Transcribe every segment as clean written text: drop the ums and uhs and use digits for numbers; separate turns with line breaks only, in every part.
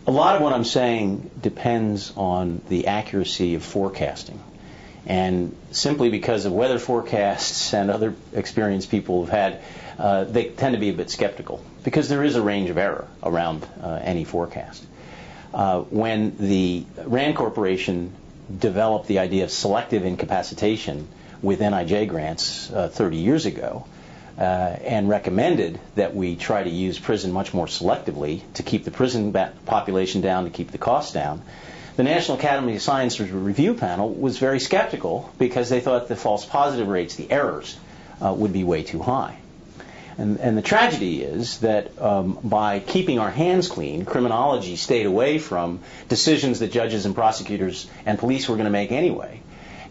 A lot of what I'm saying depends on the accuracy of forecasting. And simply because of weather forecasts and other experienced people have had, they tend to be a bit skeptical because there is a range of error around any forecast. When the Rand Corporation developed the idea of selective incapacitation with NIJ grants 30 years ago, and recommended that we try to use prison much more selectively to keep the prison population down, to keep the costs down, the National Academy of Sciences Review Panel was very skeptical because they thought the false positive rates, the errors, would be way too high. And the tragedy is that by keeping our hands clean, criminology stayed away from decisions that judges and prosecutors and police were going to make anyway.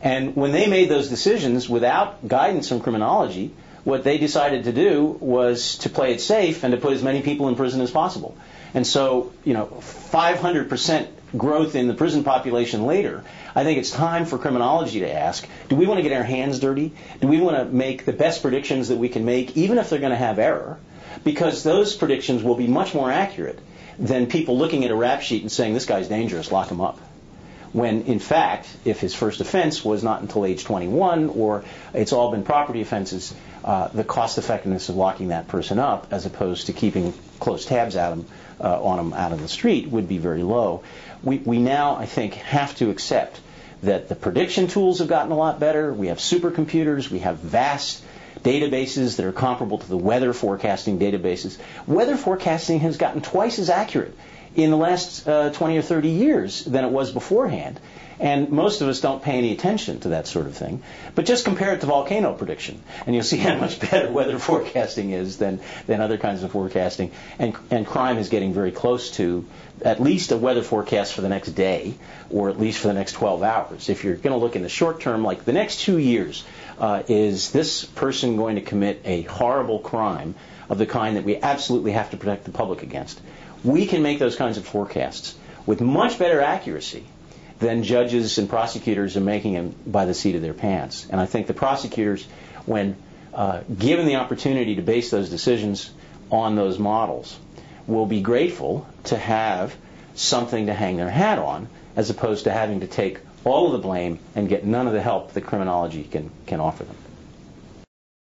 And when they made those decisions without guidance from criminology, what they decided to do was to play it safe and to put as many people in prison as possible. And so, 500% growth in the prison population later, I think it's time for criminology to ask, do we want to get our hands dirty? Do we want to make the best predictions that we can make, even if they're going to have error? Because those predictions will be much more accurate than people looking at a rap sheet and saying, this guy's dangerous, lock him up. When, in fact, if his first offense was not until age 21 or it's all been property offenses, the cost effectiveness of locking that person up as opposed to keeping close tabs on him out of the street would be very low. We now, I think, have to accept that the prediction tools have gotten a lot better. We have supercomputers. We have vast databases that are comparable to the weather forecasting databases. Weather forecasting has gotten twice as accurate in the last 20 or 30 years than it was beforehand. And most of us don't pay any attention to that sort of thing. But just compare it to volcano prediction, and you'll see how much better weather forecasting is than other kinds of forecasting. And crime is getting very close to at least a weather forecast for the next day, or at least for the next 12 hours. If you're going to look in the short term, like the next 2 years, is this person going to commit a horrible crime of the kind that we absolutely have to protect the public against? We can make those kinds of forecasts with much better accuracy than judges and prosecutors are making them by the seat of their pants. And I think the prosecutors, when given the opportunity to base those decisions on those models, will be grateful to have something to hang their hat on, as opposed to having to take all of the blame and get none of the help that criminology can offer them.